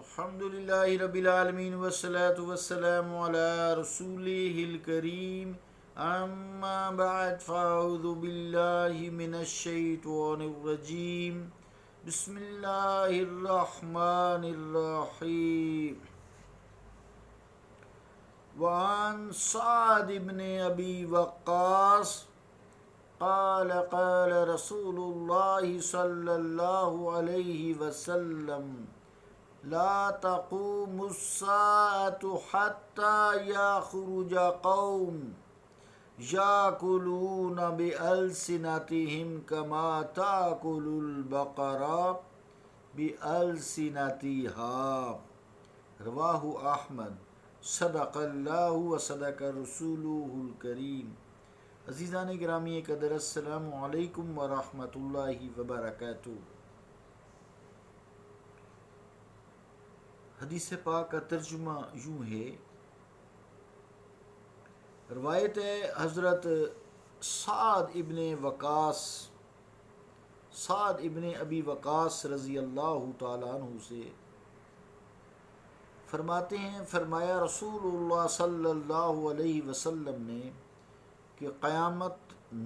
الحمدللہ رب العالمین والصلاة والسلام علی رسولہ الکریم اما بعد فاعوذ باللہ من الشیطان الرجیم بسم اللہ الرحمن الرحیم وعن سعد بن ابی وقاص قال قال رسول اللہ صلی اللہ علیہ وسلم لا تقوم الساعة حتى يخرج قوم يأكلون بألسنتهم كما تأكل البقرة بألسنتها رواه احمد صدق اللہ و صدق رسولہ الکریم۔ عزیزان گرامی قدر، السلام علیکم ورحمۃ اللہ وبرکاتہ۔ حدیث پاک کا ترجمہ یوں ہے، روایت ہے حضرت سعد ابن ابی وقاص رضی اللہ تعالیٰ عنہ سے فرماتے ہیں، فرمایا رسول اللہ صلی اللہ علیہ وسلم نے کہ قیامت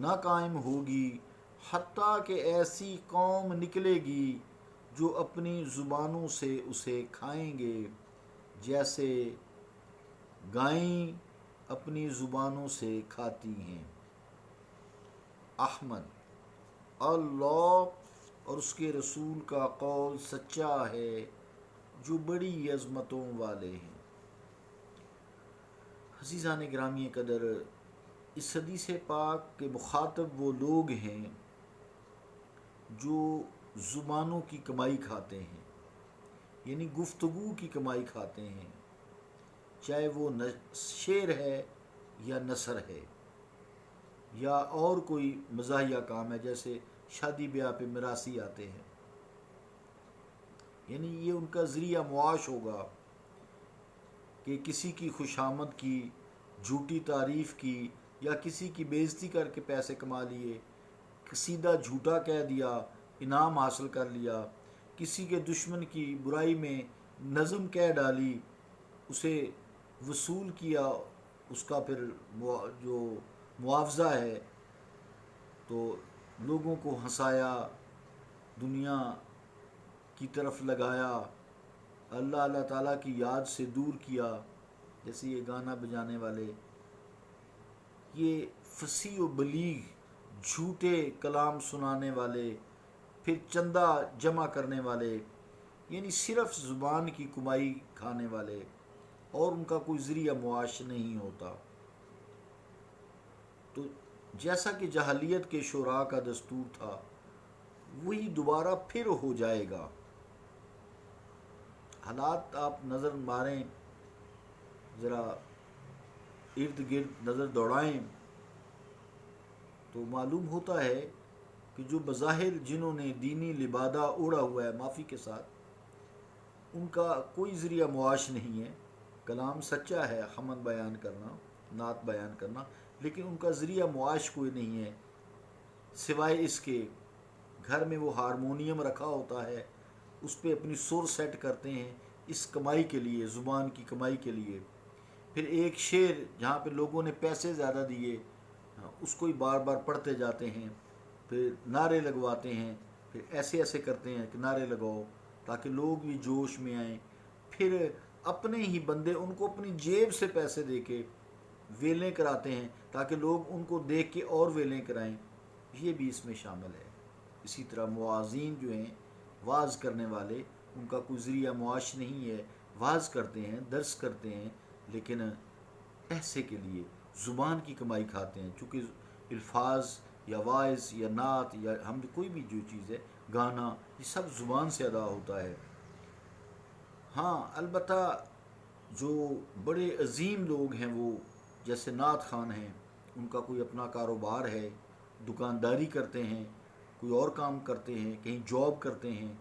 نہ قائم ہوگی حتیٰ کہ ایسی قوم نکلے گی جو اپنی زبانوں سے اسے کھائیں گے جیسے گائیں اپنی زبانوں سے کھاتی ہیں۔ احمد۔ اللہ اور اس کے رسول کا قول سچا ہے جو بڑی عظمتوں والے ہیں۔ عزیزان گرامی قدر، اس حدیث پاک کے مخاطب وہ لوگ ہیں جو زبانوں کی کمائی کھاتے ہیں، یعنی گفتگو کی کمائی کھاتے ہیں، چاہے وہ شعر ہے یا نثر ہے یا اور کوئی مزاحیہ کام ہے، جیسے شادی بیاہ پہ مراثی آتے ہیں، یعنی یہ ان کا ذریعہ معاش ہوگا کہ کسی کی خوشامد کی، جھوٹی تعریف کی یا کسی کی بےعزتی کر کے پیسے کما لیے، سیدھا جھوٹا کہہ دیا، انعام حاصل کر لیا، کسی کے دشمن کی برائی میں نظم کہہ ڈالی، اسے وصول کیا، اس کا پھر جو معاوضہ ہے تو لوگوں کو ہنسایا، دنیا کی طرف لگایا، اللہ تعالیٰ کی یاد سے دور کیا، جیسے یہ گانا بجانے والے، یہ فصیح و بلیغ جھوٹے کلام سنانے والے، پھر چندہ جمع کرنے والے، یعنی صرف زبان کی کمائی کھانے والے، اور ان کا کوئی ذریعہ معاش نہیں ہوتا۔ تو جیسا کہ جاہلیت کے شعراء کا دستور تھا وہی دوبارہ پھر ہو جائے گا۔ حالات آپ نظر ماریں، ذرا ارد گرد نظر دوڑائیں تو معلوم ہوتا ہے کہ جو بظاہر جنہوں نے دینی لبادہ اوڑھا ہوا ہے، معافی کے ساتھ، ان کا کوئی ذریعہ معاش نہیں ہے۔ کلام سچا ہے، حمد بیان کرنا، نعت بیان کرنا، لیکن ان کا ذریعہ معاش کوئی نہیں ہے سوائے اس کے گھر میں وہ ہارمونیم رکھا ہوتا ہے، اس پہ اپنی سر سیٹ کرتے ہیں اس کمائی کے لیے، زبان کی کمائی کے لیے۔ پھر ایک شعر جہاں پہ لوگوں نے پیسے زیادہ دیے اس کو ہی بار بار پڑھتے جاتے ہیں، پھر نعرے لگواتے ہیں، پھر ایسے کرتے ہیں کہ نعرے لگاؤ تاکہ لوگ بھی جوش میں آئیں، پھر اپنے ہی بندے ان کو اپنی جیب سے پیسے دے کے ویلیں کراتے ہیں تاکہ لوگ ان کو دیکھ کے اور ویلیں کرائیں، یہ بھی اس میں شامل ہے۔ اسی طرح مواعظین جو ہیں، واعظ کرنے والے، ان کا کوئی ذریعہ معاش نہیں ہے، واعظ کرتے ہیں، درس کرتے ہیں، لیکن پیسے کے لیے زبان کی کمائی کھاتے ہیں، چونکہ الفاظ یا واعظ یا نعت یا حمد، کوئی بھی جو چیز ہے، گانا، یہ سب زبان سے ادا ہوتا ہے۔ ہاں البتہ جو بڑے عظیم لوگ ہیں، وہ جیسے نعت خوان ہیں، ان کا کوئی اپنا کاروبار ہے، دکانداری کرتے ہیں، کوئی اور کام کرتے ہیں، کہیں جاب کرتے ہیں،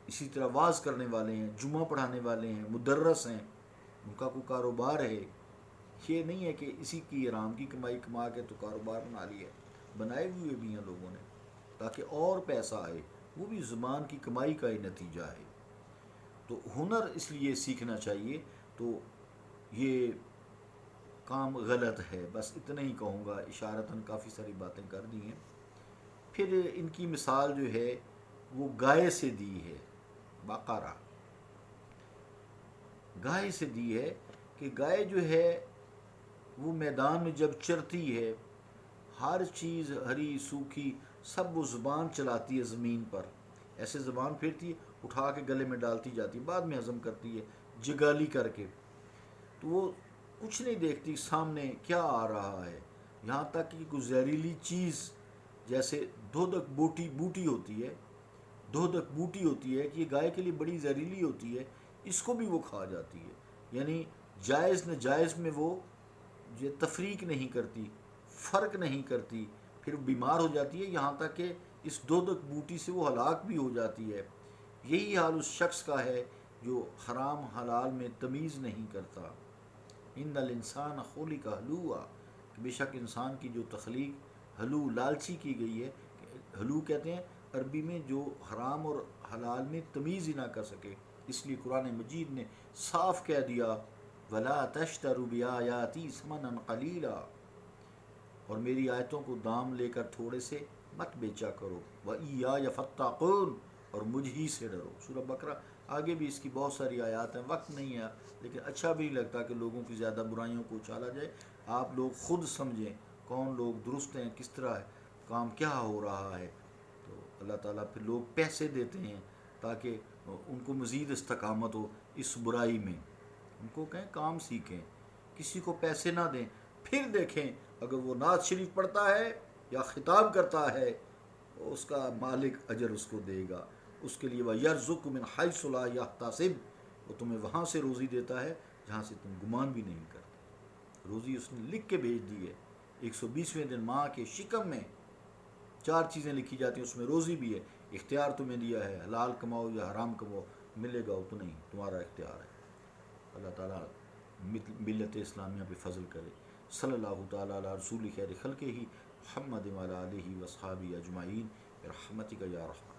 اسی طرح واعظ کرنے والے ہیں، جمعہ پڑھانے والے ہیں، مدرس ہیں، ان کا کوئی کاروبار ہے۔ یہ نہیں ہے کہ اسی کی حرام کی کمائی کما کے تو کاروبار بنا لیا، بنائے ہوئے بھی ہیں لوگوں نے تاکہ اور پیسہ آئے، وہ بھی زبان کی کمائی کا ہی نتیجہ ہے۔ تو ہنر اس لیے سیکھنا چاہیے. تو یہ کام غلط ہے، بس اتنا ہی کہوں گا. اشارتاً کافی ساری باتیں کر دی ہیں. پھر ان کی مثال جو ہے وہ گائے سے دی ہے. بقرہ گائے سے دی ہے کہ گائے جو ہے وہ میدان میں جب چرتی ہے، ہر چیز ہری سوکھی سب وہ زبان چلاتی ہے زمین پر، ایسے زبان پھیرتی ہے، اٹھا کے گلے میں ڈالتی جاتی ہے، بعد میں ہضم کرتی ہے جگالی کر کے. تو وہ کچھ نہیں دیکھتی سامنے کیا آ رہا ہے، یہاں تک کہ کوئی زہریلی چیز جیسے دھودک بوٹی ہوتی ہے، دھودک بوٹی ہوتی ہے کہ یہ گائے کے لیے بڑی زہریلی ہوتی ہے، اس کو بھی وہ کھا جاتی ہے. یعنی جائز ناجائز میں وہ یہ تفریق نہیں کرتی، فرق نہیں کرتی، پھر بیمار ہو جاتی ہے، یہاں تک کہ اس دودک بوٹی سے وہ ہلاک بھی ہو جاتی ہے. یہی حال اس شخص کا ہے جو حرام حلال میں تمیز نہیں کرتا. ان الانسان خلق ہلوعا، کہ بے شک انسان کی جو تخلیق ہلو لالچی کی گئی ہے. ہلو کہتے ہیں عربی میں جو حرام اور حلال میں تمیز ہی نہ کر سکے. اس لیے قرآن مجید نے صاف کہہ دیا وَلَا تَشْتَرُوا بِآيَاتِي ثَمَنًا قَلِيلًا، اور میری آیتوں کو دام لے کر تھوڑے سے مت بیچا کرو. وَإِيَّايَ فَاتَّقُونِ، اور مجھ ہی سے ڈرو. سورہ بقرہ آگے بھی اس کی بہت ساری آیات ہیں، وقت نہیں ہے لیکن اچھا بھی نہیں لگتا کہ لوگوں کی زیادہ برائیوں کو اچھالا جائے. آپ لوگ خود سمجھیں کون لوگ درست ہیں، کس طرح کام کیا ہو رہا ہے. تو اللہ تعالیٰ پھر لوگ پیسے دیتے ہیں تاکہ ان کو مزید استقامت ہو اس برائی میں. ان کو کہیں کام سیکھیں، کسی کو پیسے نہ دیں. پھر دیکھیں اگر وہ نعت شریف پڑھتا ہے یا خطاب کرتا ہے اس کا مالک اجر اس کو دے گا. اس کے لیے وَيَرْزُقُ مِنْ حَيْثُ لَا يَحْتَسِبُ، وہ تمہیں وہاں سے روزی دیتا ہے جہاں سے تم گمان بھی نہیں کرتے. روزی اس نے لکھ کے بھیج دی ہے. 120ویں دن ماں کے شکم میں 4 چیزیں لکھی جاتی ہیں، اس میں روزی بھی ہے. اختیار تمہیں دیا ہے، حلال کماؤ یا حرام کماؤ، ملے گا تو نہیں، تمہارا اختیار ہے. اللہ تعالیٰ ملت اسلامیہ پہ فضل کرے. صلی اللہ تعالیٰ علی رسول خیر خلقہ محمد وعلی آلہ وصحابہ اجمعین برحمتک یا رحمن.